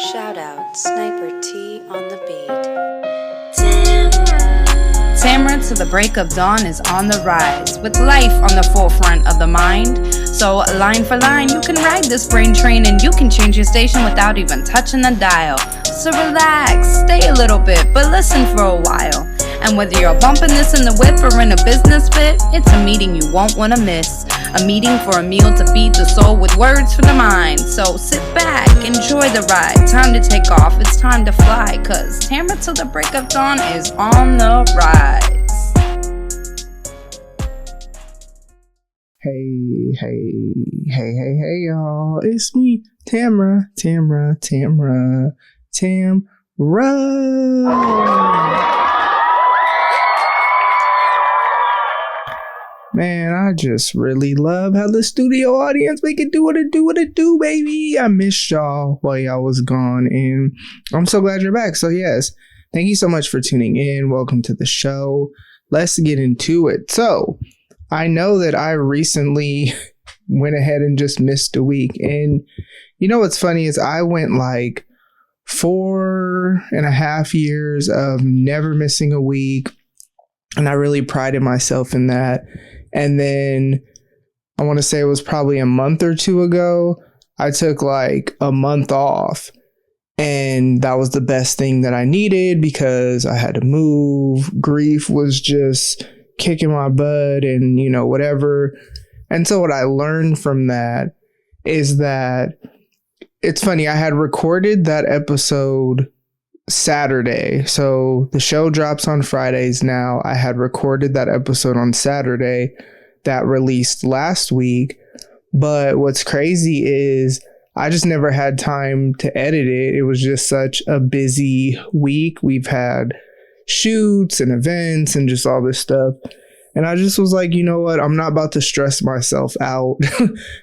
Shout out Sniper T on the beat. Tamara to the break of dawn is on the rise, with life on the forefront of the mind. So line for line, you can ride this brain train and you can change your station without even touching the dial. So relax, stay a little bit, but listen for a while. And whether you're bumping this in the whip or in a business fit, it's a meeting you won't want to miss. A meeting for a meal to feed the soul with words for the mind. So sit back, enjoy the ride. Time to take off, it's time to fly. Cause Tamara till the break of dawn is on the rise. Hey, y'all. It's me, Tamara. Man, I just really love how the studio audience make it do what it do, baby. I missed y'all while y'all was gone, and I'm so glad you're back. So yes, thank you so much for tuning in. Welcome to the show. Let's get into it. So I know that I recently went ahead and just missed a week, and you know what's funny is I went like 4.5 years of never missing a week, and I really prided myself in that. And then I want to say it was probably a month or two ago, I took like a month off, and that was the best thing that I needed because I had to move. Grief was just kicking my butt and, you know, whatever. And so what I learned from that is that it's funny. I had recorded that episode Saturday. So the show drops on Fridays now. I had recorded that episode on Saturday that released last week. But what's crazy is I just never had time to edit it. It was just such a busy week. We've had shoots and events and just all this stuff. And I just was like, you know what? I'm not about to stress myself out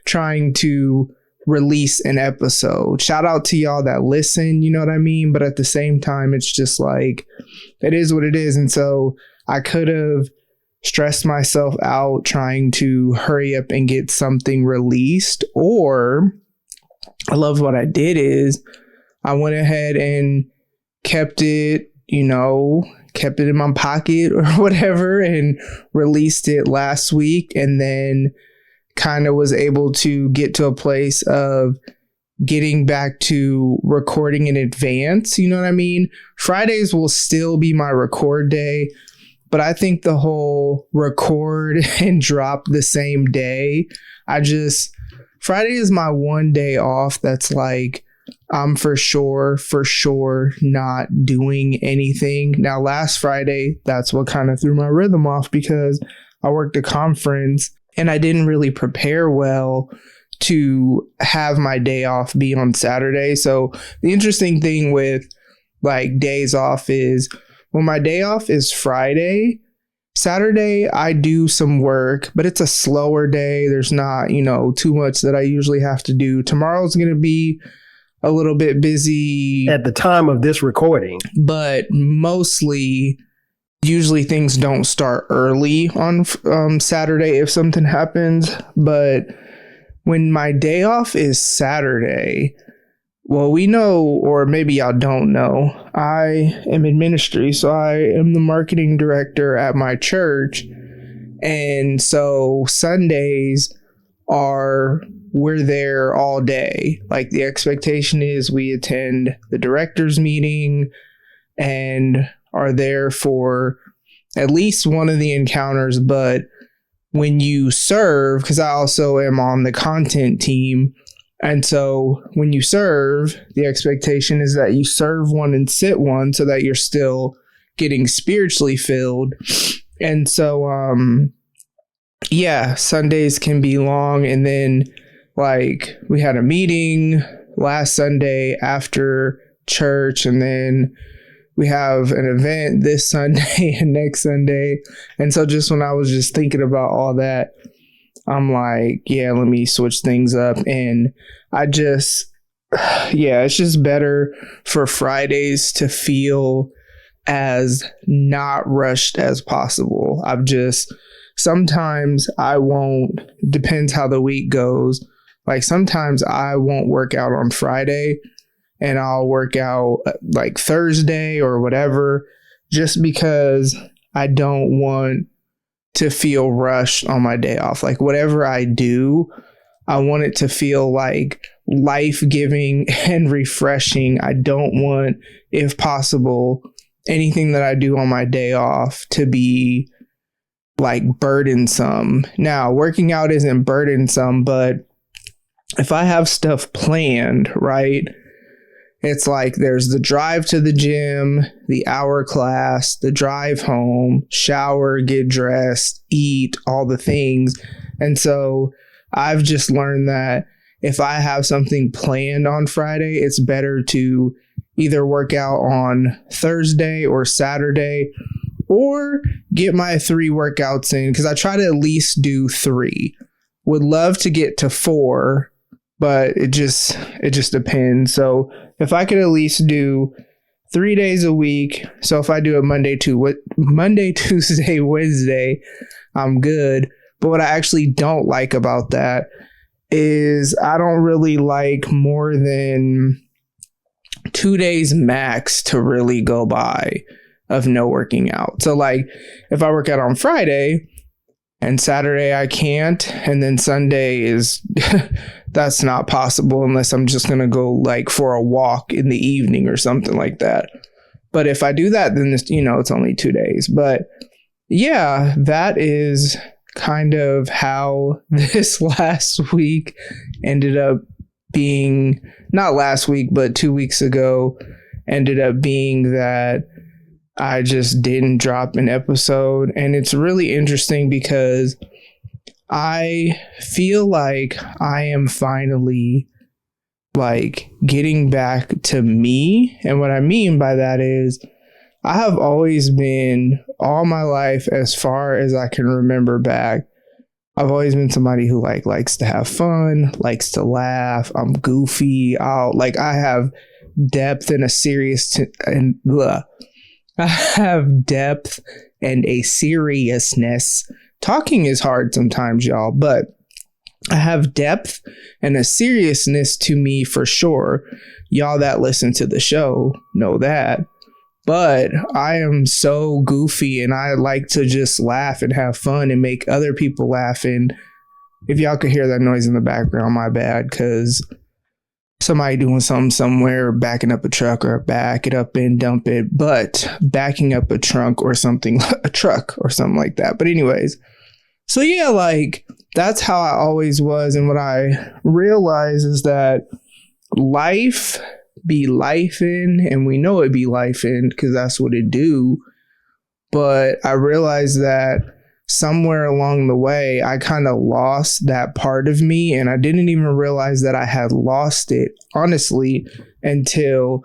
trying to release an episode. Shout out to y'all that listen, you know what I mean? But at the same time, it's just like, it is what it is. And so I could have stressed myself out trying to hurry up and get something released, or I love what I did is I went ahead and kept it in my pocket or whatever and released it last week, and then kind of was able to get to a place of getting back to recording in advance. You know what I mean? Fridays will still be my record day, but I think the whole record and drop the same day, Friday is my one day off that's like, I'm for sure not doing anything. Now, last Friday, that's what kind of threw my rhythm off because I worked a conference and I didn't really prepare well to have my day off be on Saturday. So the interesting thing with like days off is when my day off is Friday, Saturday, I do some work, but it's a slower day. There's not, too much that I usually have to do. Tomorrow's going to be a little bit busy at the time of this recording, but usually things don't start early on Saturday if something happens. But when my day off is Saturday, well, we know, or maybe y'all don't know, I am in ministry. So I am the marketing director at my church. And so Sundays we're there all day. Like the expectation is we attend the director's meeting and are there for at least one of the encounters. But when you serve, because I also am on the content team, and so when you serve, the expectation is that you serve one and sit one so that you're still getting spiritually filled. And so, Sundays can be long. And then like we had a meeting last Sunday after church, and then we have an event this Sunday and next Sunday. And so just when I was just thinking about all that, I'm like, yeah, let me switch things up. And it's just better for Fridays to feel as not rushed as possible. Sometimes I won't, depends how the week goes. Like sometimes I won't work out on Friday and I'll work out like Thursday or whatever, just because I don't want to feel rushed on my day off. Like whatever I do, I want it to feel like life-giving and refreshing. I don't want, if possible, anything that I do on my day off to be like burdensome. Now, working out isn't burdensome, but if I have stuff planned, right, it's like there's the drive to the gym, the hour class, the drive home, shower, get dressed, eat, all the things. And so I've just learned that if I have something planned on Friday, it's better to either work out on Thursday or Saturday, or get my 3 workouts in, because I try to at least do 3. Would love to get to 4, but it just depends. So if I could at least do 3 days a week, so if I do it Monday, Tuesday, Wednesday, I'm good. But what I actually don't like about that is I don't really like more than 2 days max to really go by of no working out. So like if I work out on Friday and Saturday I can't, and then Sunday is that's not possible unless I'm just going to go like for a walk in the evening or something like that. But if I do that, then it's only 2 days. But yeah, that is kind of how this last week ended up being. Not last week, but 2 weeks ago ended up being that I just didn't drop an episode. And it's really interesting because I feel like I am finally like getting back to me. And what I mean by that is I have always been, all my life, as far as I can remember back, I've always been somebody who likes to have fun, likes to laugh. I'm goofy. I have depth and a I have depth and a seriousness. Talking is hard sometimes, y'all, but I have depth and a seriousness to me for sure. Y'all that listen to the show know that. But I am so goofy and I like to just laugh and have fun and make other people laugh. And if y'all could hear that noise in the background, my bad, because somebody doing something somewhere, backing up a truck, or back it up and dump it, but backing up a trunk or something, a truck or something like that. But anyways, so yeah, like that's how I always was. And what I realize is that life be lifing, and we know it be lifing because that's what it do. But I realized that somewhere along the way, I kind of lost that part of me, and I didn't even realize that I had lost it, honestly, until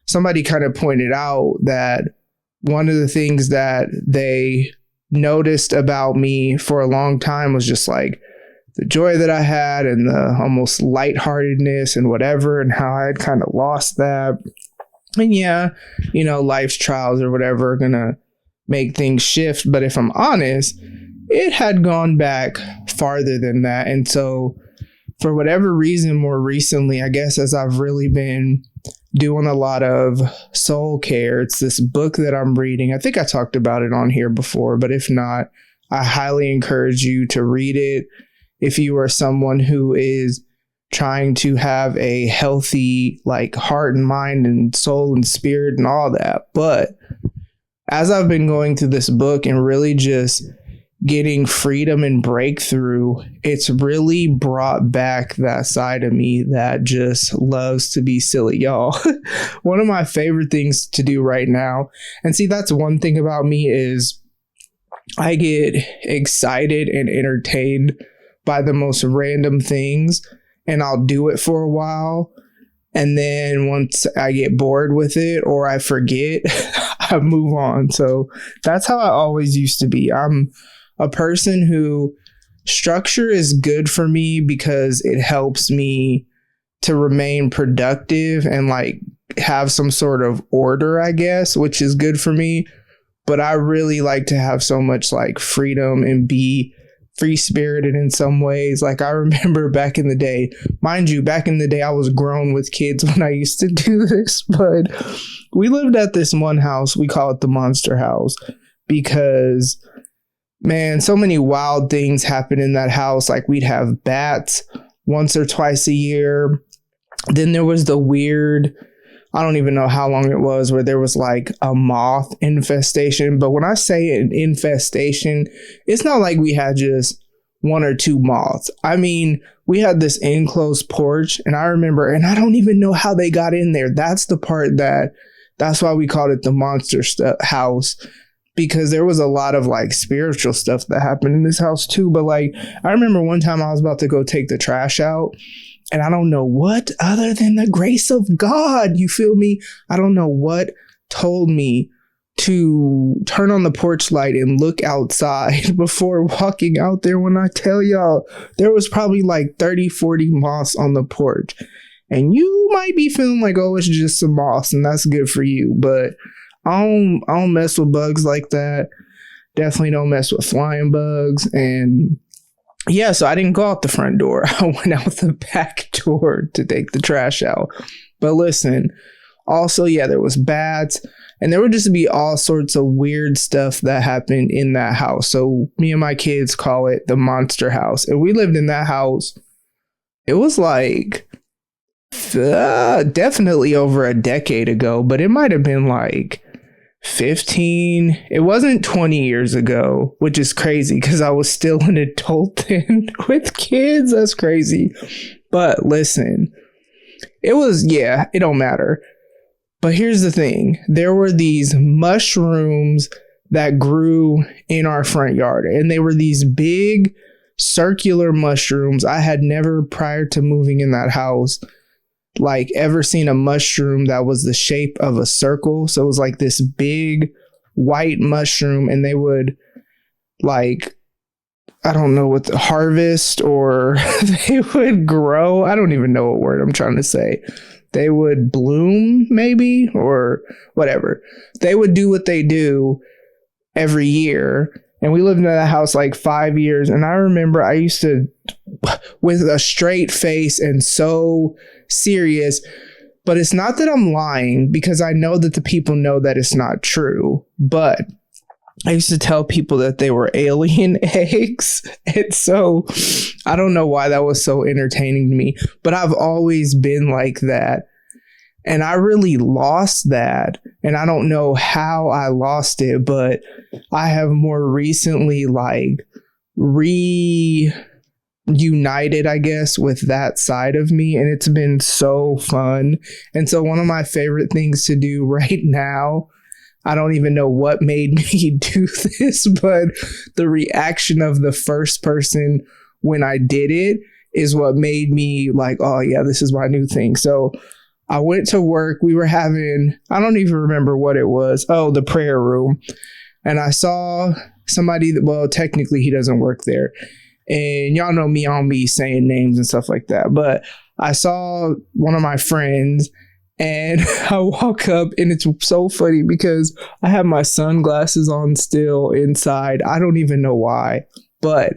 somebody kind of pointed out that one of the things that they noticed about me for a long time was just like the joy that I had and the almost lightheartedness and whatever, and how I had kind of lost that. And yeah, life's trials or whatever are going to make things shift. But if I'm honest, it had gone back farther than that. And so for whatever reason, more recently, I guess as I've really been doing a lot of soul care, it's this book that I'm reading. I think I talked about it on here before, but if not, I highly encourage you to read it. If you are someone who is trying to have a healthy, heart and mind and soul and spirit and all that. But as I've been going through this book and really just getting freedom and breakthrough, it's really brought back that side of me that just loves to be silly, y'all. One of my favorite things to do right now, and see, that's one thing about me, is I get excited and entertained by the most random things, and I'll do it for a while, and then once I get bored with it or I forget, I move on. So that's how I always used to be. I'm a person who, structure is good for me because it helps me to remain productive and have some sort of order, I guess, which is good for me. But I really like to have so much freedom and be free spirited in some ways. Like, I remember back in the day, mind you, back in the day, I was grown with kids when I used to do this, but we lived at this one house. We call it the Monster House because, man, so many wild things happen in that house. Like, we'd have bats once or twice a year. Then there was the weird, I don't even know how long it was, where there was like a moth infestation. But when I say an infestation, it's not like we had just one or two moths. I mean, we had this enclosed porch, and I remember, and I don't even know how they got in there. That's the part that's why we called it the monster house, because there was a lot of like spiritual stuff that happened in this house too. But like, I remember one time I was about to go take the trash out, and I don't know what, other than the grace of God, you feel me? I don't know what told me to turn on the porch light and look outside before walking out there. When I tell y'all, there was probably like 30, 40 moths on the porch. And you might be feeling like, oh, it's just some moths, and that's good for you. But I don't mess with bugs like that. Definitely don't mess with flying bugs. And yeah, so I didn't go out the front door. I went out the back door to take the trash out. But listen, also, yeah, there was bats, and there would just be all sorts of weird stuff that happened in that house. So me and my kids call it the Monster House. And we lived in that house. It was like definitely over a decade ago, but it might have been like 15. It wasn't 20 years ago, which is crazy because I was still an adult then with kids. That's crazy. But listen, it was, yeah, it don't matter. But here's the thing. There were these mushrooms that grew in our front yard, and they were these big circular mushrooms. I had never, prior to moving in that house, like ever seen a mushroom that was the shape of a circle. So it was like this big white mushroom, and they would, like, I don't know what, harvest, or they would grow. I don't even know what word I'm trying to say. They would bloom, maybe, or whatever. They would do what they do every year. And we lived in that house like 5 years. And I remember I used to, with a straight face and so serious, but it's not that I'm lying, because I know that the people know that it's not true. But I used to tell people that they were alien eggs. And so I don't know why that was so entertaining to me, but I've always been like that. And I really lost that. And I don't know how I lost it, but I have more recently like reunited, I guess, with that side of me. And it's been so fun. And so one of my favorite things to do right now, I don't even know what made me do this, but the reaction of the first person when I did it is what made me like, oh yeah, this is my new thing. So I went to work. We were having, I don't even remember what it was. Oh, the prayer room. And I saw somebody that, well, technically he doesn't work there. And y'all know me, on me saying names and stuff like that. But I saw one of my friends, and I walk up, and it's so funny because I have my sunglasses on still inside. I don't even know why, but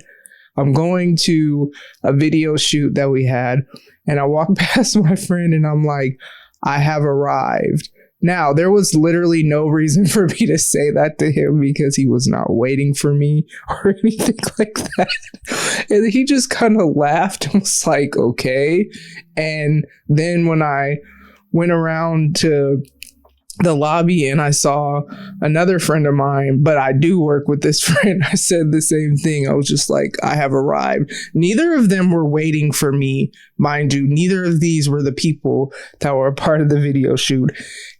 I'm going to a video shoot that we had, and I walk past my friend, and I'm like, I have arrived. Now, there was literally no reason for me to say that to him because he was not waiting for me or anything like that. And he just kind of laughed and was like, okay. And then when I went around to the lobby and I saw another friend of mine, but I do work with this friend, I said the same thing. I was just like, I have arrived. Neither of them were waiting for me, mind you. Neither of these were the people that were a part of the video shoot.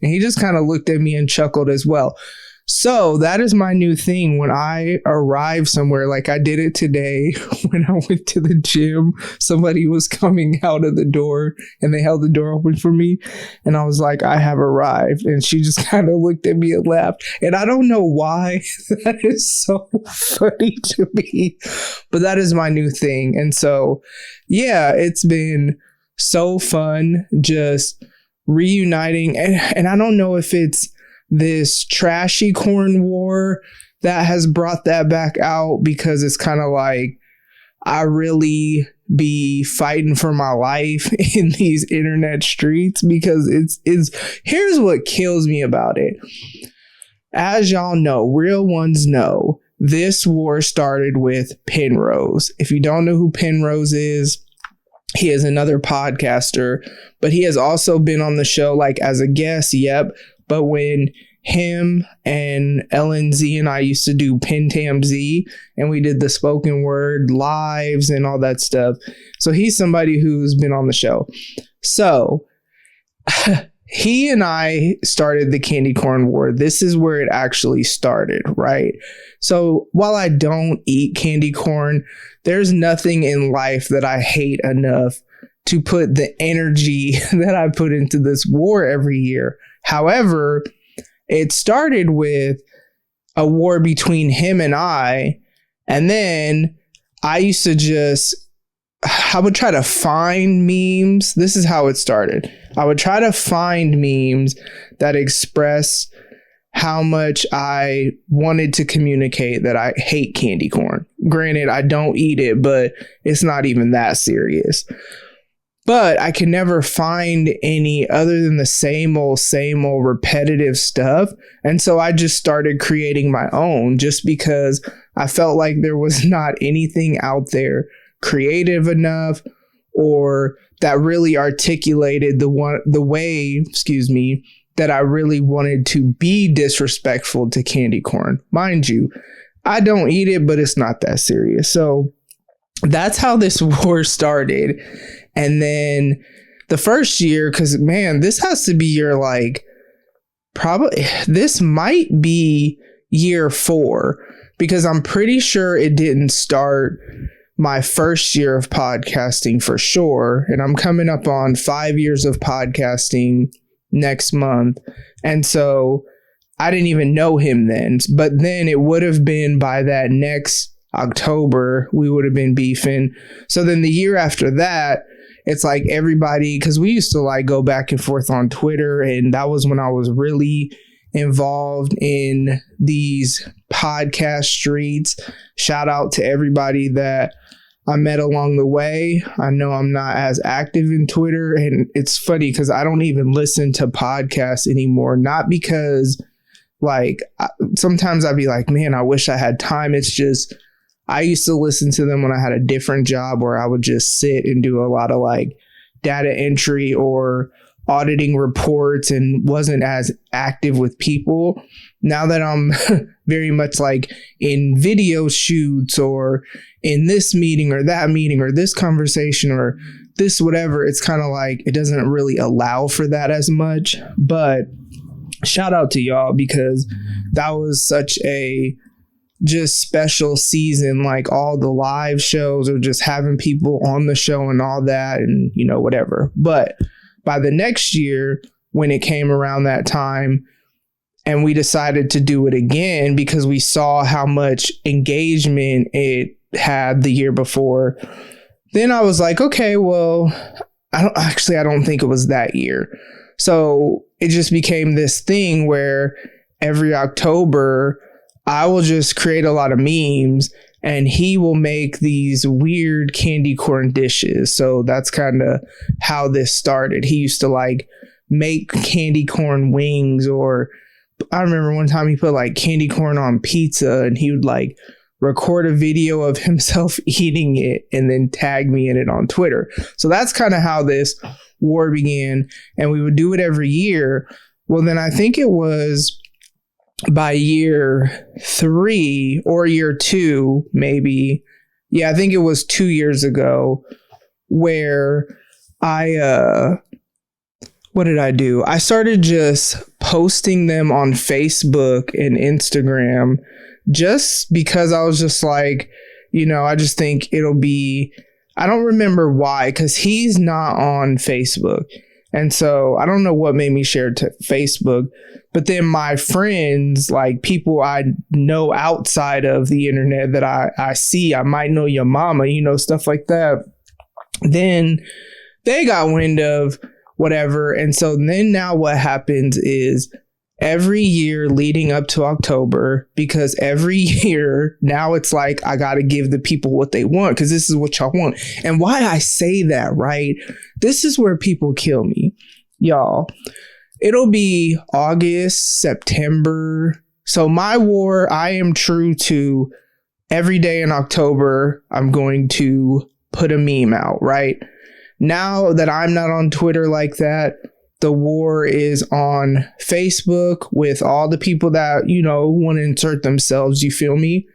And he just kind of looked at me and chuckled as well. So that is my new thing. When I arrive somewhere, like I did it today when I went to the gym, somebody was coming out of the door and they held the door open for me. And I was like, I have arrived. And she just kind of looked at me and laughed. And I don't know why that is so funny to me, but that is my new thing. And so, yeah, it's been so fun just reuniting. And I don't know if it's this Trashey Corn war that has brought that back out, because it's kind of like I really be fighting for my life in these internet streets, because here's what kills me about it. As y'all know, real ones know, this war started with Penrose. If you don't know who Penrose is, he is another podcaster, but he has also been on the show like as a guest. Yep. But when him and LNZ and I used to do PenTamZ, and we did the spoken word lives and all that stuff. So he's somebody who's been on the show. So he and I started the candy corn war. This is where it actually started, right? So while I don't eat candy corn, there's nothing in life that I hate enough to put the energy that I put into this war every year. However, it started with a war between him and I. And then I would try to find memes. This is how it started. I would try to find memes that express how much I wanted to communicate that I hate candy corn. Granted, I don't eat it, but it's not even that serious. But I can never find any other than the same old repetitive stuff. And so I just started creating my own, just because I felt like there was not anything out there creative enough or that really articulated the way that I really wanted to be disrespectful to candy corn. Mind you, I don't eat it, but it's not that serious. So that's how this war started. And then the first year, because man, this has to be this might be year 4, because I'm pretty sure it didn't start my first year of podcasting for sure. And I'm coming up on 5 years of podcasting next month. And so I didn't even know him then. But then it would have been by that next October, we would have been beefing. So then the year after that, it's like everybody, because we used to go back and forth on Twitter, and that was when I was really involved in these podcast streets. Shout out to everybody that I met along the way. I know I'm not as active in Twitter, and it's funny because I don't even listen to podcasts anymore. Not because sometimes I'd be like, man, I wish I had time. It's just I used to listen to them when I had a different job where I would just sit and do a lot of data entry or auditing reports and wasn't as active with people. Now that I'm very much in video shoots or in this meeting or that meeting or this conversation or this whatever, it's kind of it doesn't really allow for that as much. But shout out to y'all, because that was such a just special season, all the live shows or just having people on the show and all that, and whatever. But by the next year, when it came around that time and we decided to do it again because we saw how much engagement it had the year before, then I was like, okay, well, I don't think it was that year. So it just became this thing where every October I will just create a lot of memes and he will make these weird candy corn dishes. So that's kind of how this started. He used to make candy corn wings, or I remember one time he put candy corn on pizza, and he would record a video of himself eating it and then tag me in it on Twitter. So that's kind of how this war began, and we would do it every year. Well, then I think it was by year 3 or year 2, maybe. Yeah, I think it was 2 years ago where what did I do? I started just posting them on Facebook and Instagram just because I was just I just think it'll be, I don't remember why, because he's not on Facebook. And so I don't know what made me share to Facebook, but then my friends, people I know outside of the internet that I see, I might know your mama, stuff like that. Then they got wind of whatever. And so then now what happens is every year leading up to October, because every year now it's like I got to give the people what they want because this is what y'all want. And why I say that, right? This is where people kill me, y'all. It'll be August, September. So my war, I am true to every day in October, I'm going to put a meme out, right? Now that I'm not on Twitter like that, the war is on Facebook with all the people that, want to insert themselves, you feel me?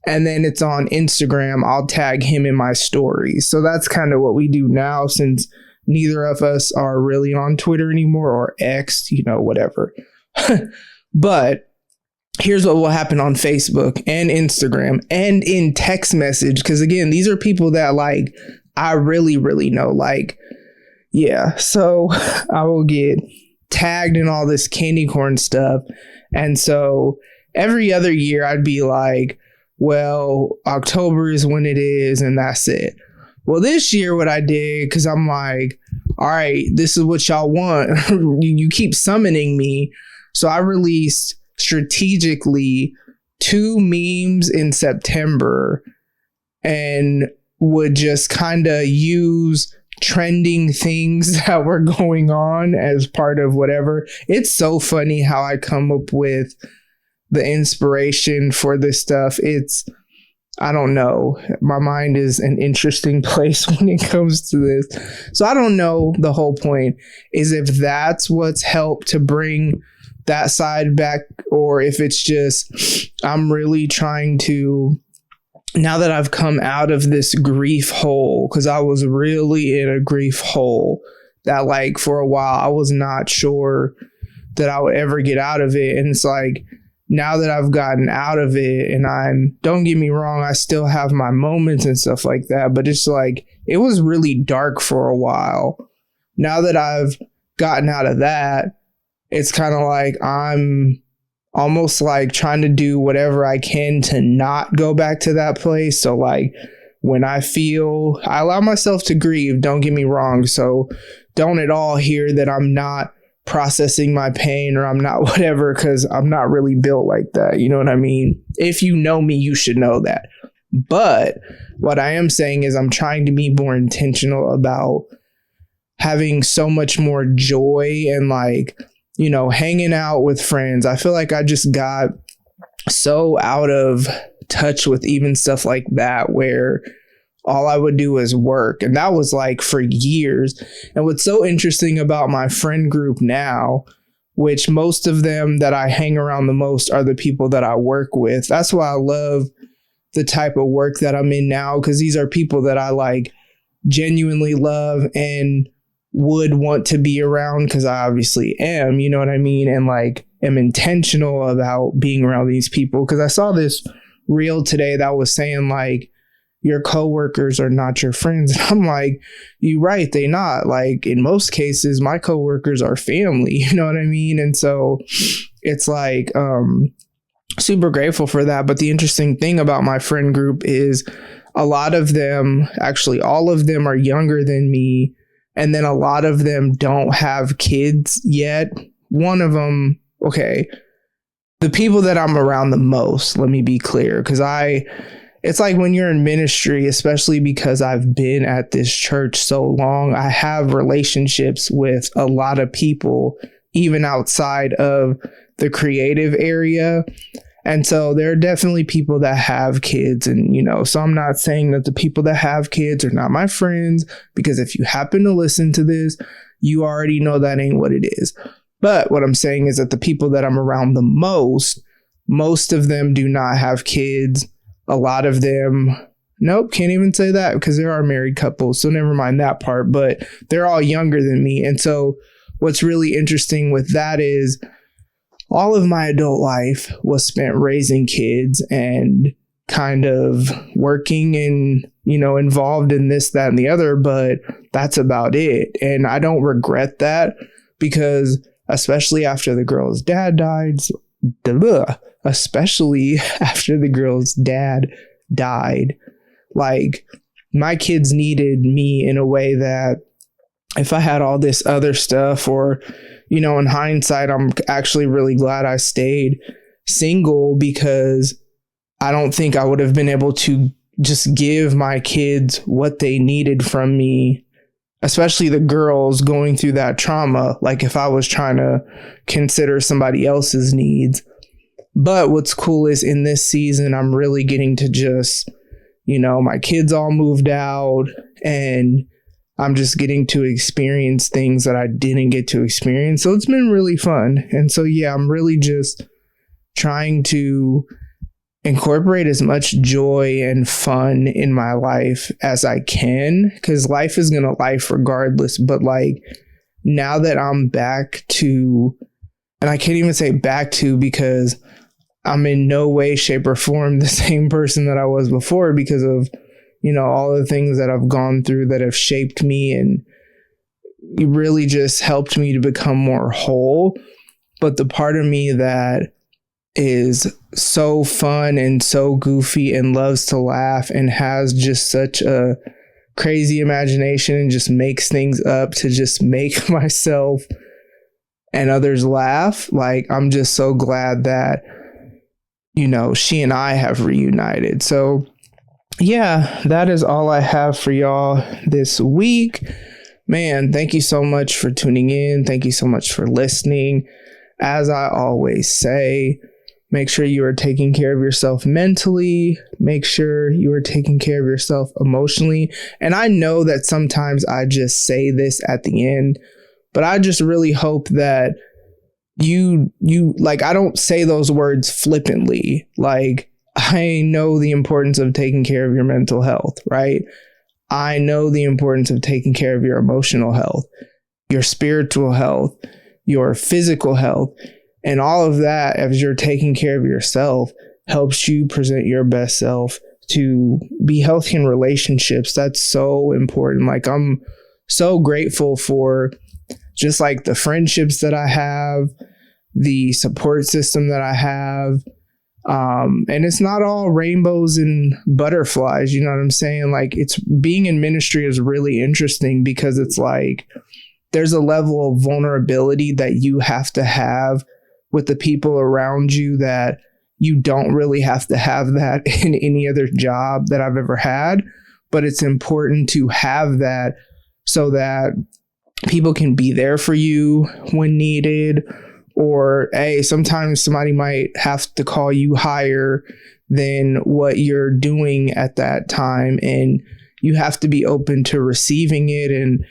And then it's on Instagram. I'll tag him in my stories. So that's kind of what we do now, since neither of us are really on Twitter anymore, or X, whatever. But here's what will happen on Facebook and Instagram and in text message. Because again, these are people that like I really, really know. Like, yeah. So I will get tagged in all this candy corn stuff. And so every other year I'd be like, well, October is when it is, and that's it. Well, this year what I did, because I'm like, all right, this is what y'all want. You keep summoning me. So I released strategically 2 memes in September and would just kind of use trending things that were going on as part of whatever. It's so funny how I come up with the inspiration for this stuff. I don't know. My mind is an interesting place when it comes to this. So I don't know. The whole point is if that's what's helped to bring that side back, or if it's just I'm really trying to, now that I've come out of this grief hole, because I was really in a grief hole that like for a while I was not sure that I would ever get out of it. And it's like, now that I've gotten out of it, and don't get me wrong, I still have my moments and stuff like that, but it's like, it was really dark for a while. Now that I've gotten out of that, it's kind of like I'm almost like trying to do whatever I can to not go back to that place. So like when I allow myself to grieve, don't get me wrong. So don't at all hear that I'm not processing my pain or I'm not whatever, because I'm not really built like that. You know what I mean? If you know me, you should know that. But what I am saying is I'm trying to be more intentional about having so much more joy and like, hanging out with friends. I feel like I just got so out of touch with even stuff like that, where all I would do is work. And that was like for years. And what's so interesting about my friend group now, which most of them that I hang around the most are the people that I work with. That's why I love the type of work that I'm in now, because these are people that I like genuinely love and would want to be around, because I obviously am, you know what I mean? And like am intentional about being around these people. Because I saw this reel today that was saying like, your coworkers are not your friends. And I'm like, you're right, they not. Like in most cases, my coworkers are family, you know what I mean? And so it's like super grateful for that. But the interesting thing about my friend group is a lot of them, actually all of them, are younger than me. And then a lot of them don't have kids yet. One of them, okay, the people that I'm around the most, let me be clear, because it's like when you're in ministry, especially because I've been at this church so long, I have relationships with a lot of people, even outside of the creative area. And so there are definitely people that have kids, and, so I'm not saying that the people that have kids are not my friends, because if you happen to listen to this, you already know that ain't what it is. But what I'm saying is that the people that I'm around the most of them do not have kids. A lot of them, nope, can't even say that, because there are married couples. So never mind that part, but they're all younger than me. And so what's really interesting with that is all of my adult life was spent raising kids and kind of working and, involved in this, that, and the other, but that's about it. And I don't regret that, because especially after the girl's dad died, like my kids needed me in a way that if I had all this other stuff, or, you know, in hindsight, I'm actually really glad I stayed single, because I don't think I would have been able to just give my kids what they needed from me, especially the girls going through that trauma, like if I was trying to consider somebody else's needs. But what's cool is in this season, I'm really getting to just, you know, my kids all moved out, and I'm just getting to experience things that I didn't get to experience. So it's been really fun. And so, yeah, I'm really just trying to incorporate as much joy and fun in my life as I can, because life is going to life regardless. But like, now that I'm back to, and I can't even say back to, because I'm in no way, shape, or form the same person that I was before, because of, you know, all the things that I've gone through that have shaped me and really just helped me to become more whole. But the part of me that is so fun and so goofy and loves to laugh and has just such a crazy imagination and just makes things up to just make myself and others laugh. Like, I'm just so glad that, you know, she and I have reunited. So yeah, that is all I have for y'all this week. Man, thank you so much for tuning in. Thank you so much for listening. As I always say, make sure you are taking care of yourself mentally. Make sure you are taking care of yourself emotionally. And I know that sometimes I just say this at the end, but I just really hope that you like, I don't say those words flippantly. Like, I know the importance of taking care of your mental health, right? I know the importance of taking care of your emotional health, your spiritual health, your physical health, and all of that. As you're taking care of yourself, helps you present your best self to be healthy in relationships. That's so important. Like, I'm so grateful for just like the friendships that I have, the support system that I have. And it's not all rainbows and butterflies, you know what I'm saying? Like, it's being in ministry is really interesting, because it's like, there's a level of vulnerability that you have to have with the people around you that you don't really have to have that in any other job that I've ever had. But it's important to have that so that people can be there for you when needed. Or, hey, sometimes somebody might have to call you higher than what you're doing at that time, and you have to be open to receiving it. And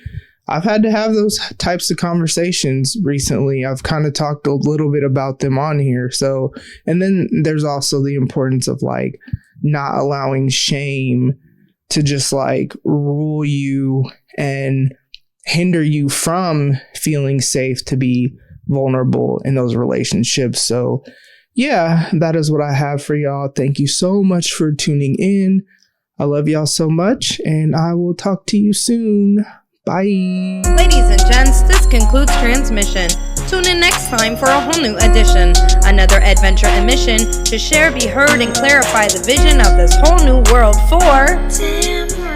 I've had to have those types of conversations recently. I've kind of talked a little bit about them on here. So, and then there's also the importance of like not allowing shame to just like rule you and hinder you from feeling safe to be vulnerable in those relationships. So yeah, that is what I have for y'all. Thank you so much for tuning in. I love y'all so much, and I will talk to you soon. Bye. Ladies and gents, this concludes transmission. Tune in next time for a whole new edition. Another adventure and mission to share, be heard, and clarify the vision of this whole new world for